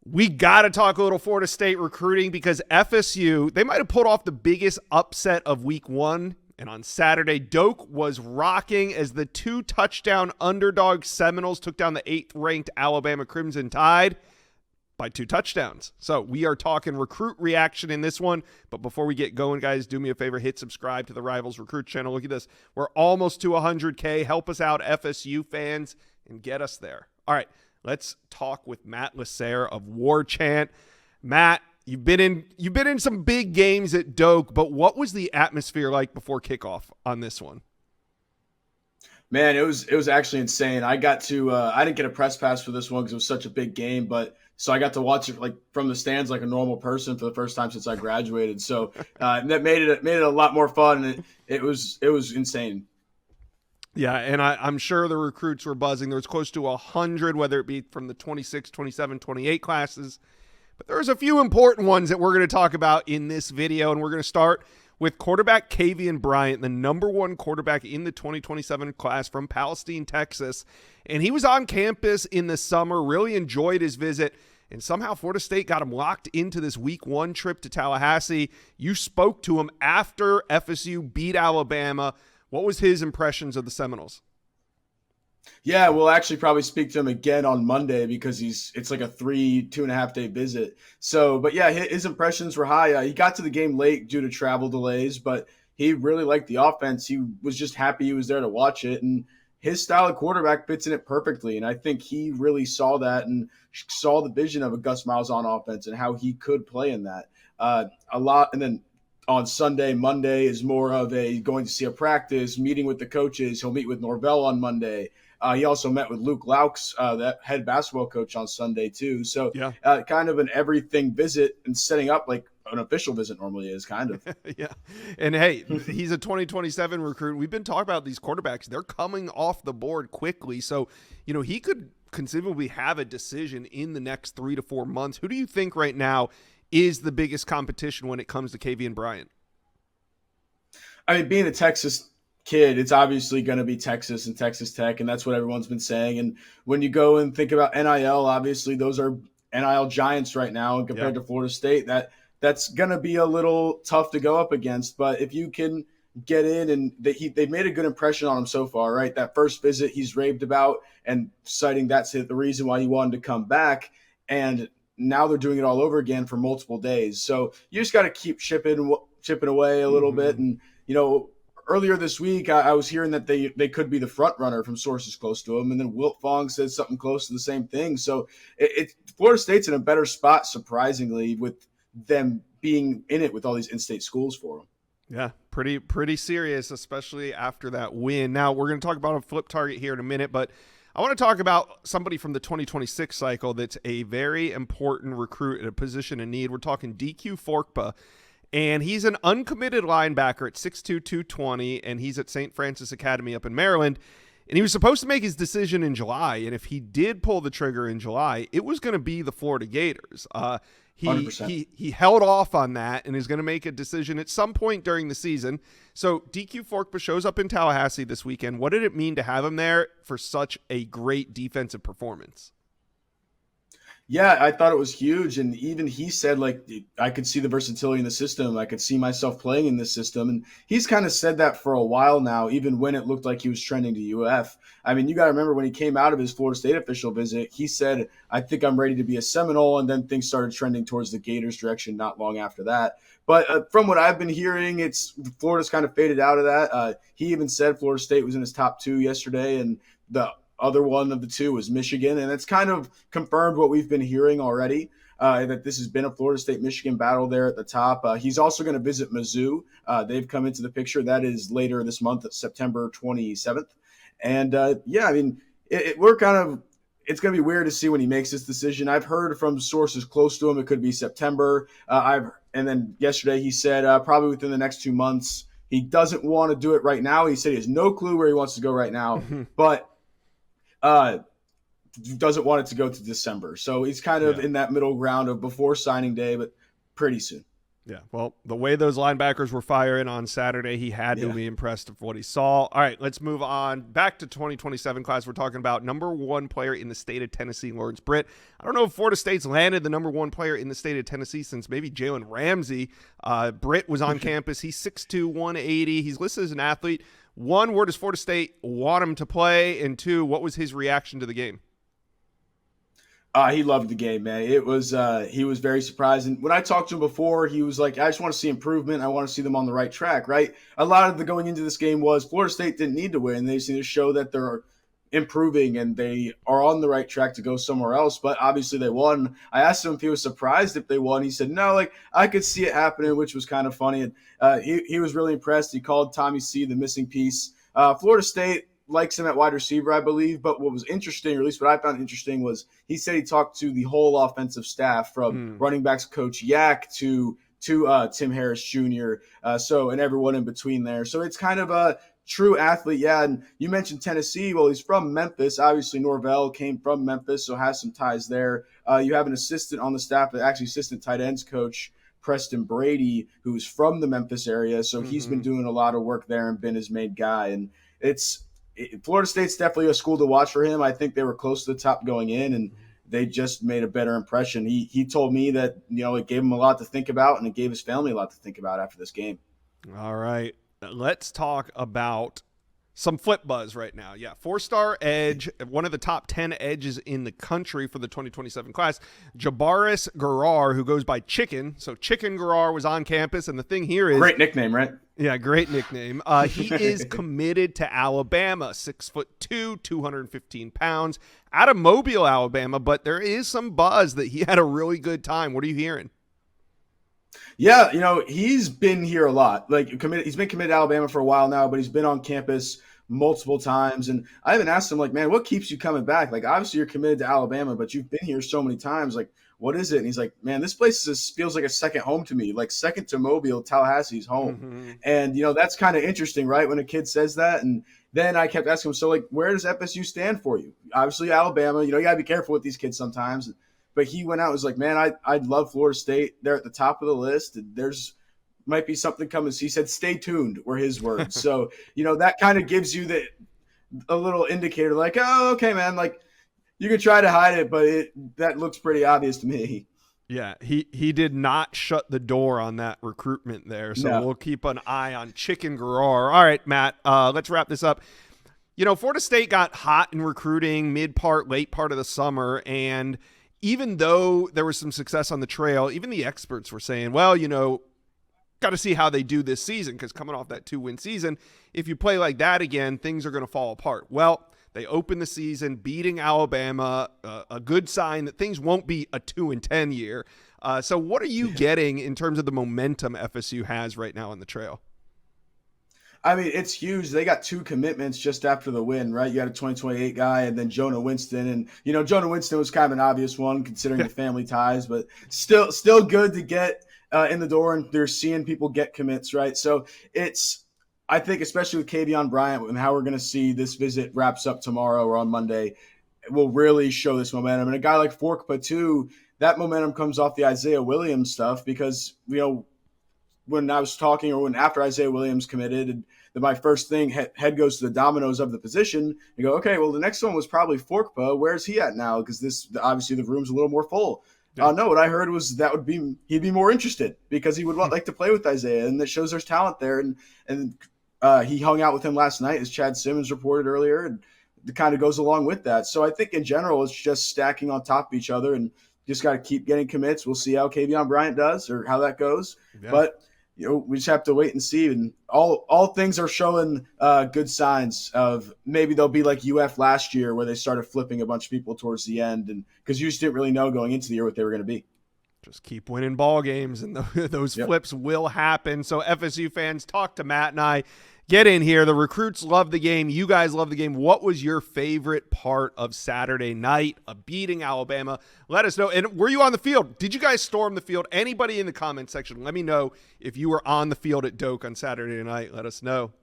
We got to talk a little Florida State recruiting because FSU, they might have pulled off the biggest upset of week one. And on Saturday, Doak was rocking as the 2-touchdown underdog Seminoles took down the 8th-ranked Alabama Crimson Tide by 2 touchdowns. So we are talking recruit reaction in this one. But before we get going, guys, do me a favor, hit subscribe to the Rivals Recruit channel. Look at this. We're almost to 100K. Help us out, FSU fans, and get us there. All right. Let's talk with Matt Lasser of War Chant. Matt, you've been in some big games at Doak, but what was the atmosphere like before kickoff on this one? Man, it was actually insane. I got to I didn't get a press pass for this one because it was such a big game, but so I got to watch it like from the stands like a normal person for the first time since I graduated. So that made it a lot more fun, and it was insane. Yeah, and I'm sure the recruits were buzzing. There was close to 100, whether it be from the 26, 27, 28 classes. But there's a few important ones that we're going to talk about in this video, and we're going to start with quarterback Kavian Bryant, the #1 quarterback in the 2027 class from Palestine, Texas. And he was on campus in the summer, really enjoyed his visit, and somehow Florida State got him locked into this week 1 trip to Tallahassee. You spoke to him after FSU beat Alabama. What was his impressions of the Seminoles? Yeah, we'll actually probably speak to him again on Monday because it's like a 2.5 day visit. So, but yeah, his impressions were high. He got to the game late due to travel delays, but he really liked the offense. He was just happy he was there to watch it, and his style of quarterback fits in it perfectly. And I think he really saw that and saw the vision of a Gus Malzahn offense and how he could play in that a lot. And then on Monday is more of a going to see a practice, meeting with the coaches. He'll meet with Norvell on Monday. He also met with Luke Laux, that head basketball coach, on Sunday too. So yeah. Kind of an everything visit and setting up like an official visit normally is kind of. Yeah. And hey, he's a 2027 recruit. We've been talking about these quarterbacks. They're coming off the board quickly. So, he could conceivably have a decision in the next 3 to 4 months. Who do you think right now is the biggest competition when it comes to Kavian Bryant? I mean, being a Texas kid, it's obviously going to be Texas and Texas Tech, and that's what everyone's been saying. And when you go and think about NIL, obviously those are NIL giants right now, and compared to Florida State, that's going to be a little tough to go up against. But if you can get in, and they've made a good impression on him so far, right? That first visit he's raved about and citing that's the reason why he wanted to come back, and now they're doing it all over again for multiple days. So you just got to keep chipping away a little bit. And earlier this week, I was hearing that they could be the front runner from sources close to him, and then Wilt Fong said something close to the same thing. So Florida State's in a better spot, surprisingly, with them being in it with all these in-state schools for them. Yeah, pretty serious, especially after that win. Now, we're going to talk about a flip target here in a minute, but I want to talk about somebody from the 2026 cycle that's a very important recruit at a position in need. We're talking DQ Forkpa. And he's an uncommitted linebacker at 6'2", 220, and he's at St. Francis Academy up in Maryland. And he was supposed to make his decision in July, and if he did pull the trigger in July, it was going to be the Florida Gators. He held off on that and is going to make a decision at some point during the season. So DQ Forkpa shows up in Tallahassee this weekend. What did it mean to have him there for such a great defensive performance? Yeah, I thought it was huge. And even he said, like, I could see the versatility in the system. I could see myself playing in this system. And he's kind of said that for a while now, even when it looked like he was trending to UF. I mean, you got to remember when he came out of his Florida State official visit, he said, I think I'm ready to be a Seminole. And then things started trending towards the Gators direction not long after that. But from what I've been hearing, Florida's kind of faded out of that. He even said Florida State was in his top 2 yesterday, and the other one of the 2 was Michigan, and it's kind of confirmed what we've been hearing already, that this has been a Florida State-Michigan battle there at the top. He's also going to visit Mizzou. They've come into the picture. That is later this month, September 27th. And, I mean, it's going to be weird to see when he makes this decision. I've heard from sources close to him it could be September. And then yesterday he said probably within the next 2 months. He doesn't want to do it right now. He said he has no clue where he wants to go right now, but doesn't want it to go to December. So he's kind of in that middle ground of before signing day, but pretty soon. Yeah, well, the way those linebackers were firing on Saturday, he had to be impressed with what he saw. All right, let's move on. Back to 2027 class. We're talking about number one player in the state of Tennessee, Lawrence Britt. I don't know if Florida State's landed the number one player in the state of Tennessee since maybe Jalen Ramsey. Britt was on campus. He's 6'2", 180. He's listed as an athlete. One, where does Florida State want him to play? And two, what was his reaction to the game? He loved the game, man. It was he was very surprised. And when I talked to him before, he was like, I just want to see improvement. I want to see them on the right track, right? A lot of the going into this game was Florida State didn't need to win. They just need to show that they're improving and they are on the right track to go somewhere else. But obviously they won. I asked him if he was surprised if they won. He said, no, like I could see it happening, which was kind of funny. And he was really impressed. He called Tommy C the missing piece. Florida State likes him at wide receiver, I believe. But what was interesting, or at least what I found interesting, was he said he talked to the whole offensive staff from running backs coach Yak to Tim Harris Jr. And everyone in between there. So it's kind of a true athlete. Yeah. And you mentioned Tennessee. Well, he's from Memphis. Obviously, Norvell came from Memphis, so has some ties there. You have an assistant on the staff, actually assistant tight ends coach, Preston Brady, who's from the Memphis area. So he's been doing a lot of work there and been his main guy. And Florida State's definitely a school to watch for him. I think they were close to the top going in, and they just made a better impression. He told me that, it gave him a lot to think about, and it gave his family a lot to think about after this game. All right. Let's talk about some flip buzz right now. Yeah, 4-star edge, one of the top 10 edges in the country for the 2027 class, Jabaris Garar, who goes by Chicken. So Chicken Gar was on campus, and the thing here is... Great nickname, right? Yeah, great nickname. He is committed to Alabama, 6'2", 215 pounds, out of Mobile, Alabama, but there is some buzz that he had a really good time. What are you hearing? Yeah, he's been here a lot. Like he's been committed to Alabama for a while now, but he's been on campus multiple times. And I even asked him, like, man, what keeps you coming back? Like, obviously you're committed to Alabama, but you've been here so many times. Like, what is it? And he's like, man, this place feels like a second home to me, like second to Mobile, Tallahassee's home. And, that's kind of interesting, right? When a kid says that. And then I kept asking him, so like, where does FSU stand for you? Obviously Alabama, you got to be careful with these kids sometimes. But he went out and was like, man, I'd love Florida State. They're at the top of the list. And there's might be something coming. So he said, stay tuned were his words. So, that kind of gives you a little indicator like, oh, okay, man, like you can try to hide it, but that looks pretty obvious to me. Yeah, he did not shut the door on that recruitment there. So We'll keep an eye on Chicken Gar. All right, Matt, let's wrap this up. Florida State got hot in recruiting late part of the summer, and even though there was some success on the trail, even the experts were saying, well, got to see how they do this season, because coming off that 2-win season, if you play like that again, things are going to fall apart. Well, they opened the season beating Alabama, a good sign that things won't be a 2-10 year. So what are you getting in terms of the momentum FSU has right now on the trail? I mean, it's huge. They got 2 commitments just after the win, right? You had a 2028 guy and then Jonah Winston. And, Jonah Winston was kind of an obvious one considering the family ties, but still good to get in the door, and they're seeing people get commits, right? So I think especially with Kavian Bryant and how we're going to see this visit wraps up tomorrow or on Monday, it will really show this momentum. And a guy like Forkpa too, that momentum comes off the Isaiah Williams stuff, because, when I was talking after Isaiah Williams committed, and my first thing head goes to the dominoes of the position. You go, okay, well, the next one was probably Forkpa. Where's he at now? Because obviously the room's a little more full. No, what I heard was he'd be more interested because he would like to play with Isaiah, and that shows there's talent there. And he hung out with him last night, as Chad Simmons reported earlier, and it kind of goes along with that. So I think in general, it's just stacking on top of each other, and just got to keep getting commits. We'll see how Kavian Bryant does or how that goes. Yeah. But we just have to wait and see. And all things are showing good signs of maybe they'll be like UF last year, where they started flipping a bunch of people towards the end, and because you just didn't really know going into the year what they were going to be. Just keep winning ball games, and those flips will happen. So FSU fans, talk to Matt and I. Get in here. The recruits love the game. You guys love the game. What was your favorite part of Saturday night of beating Alabama? Let us know. And were you on the field? Did you guys storm the field? Anybody in the comment section, let me know if you were on the field at Doak on Saturday night. Let us know.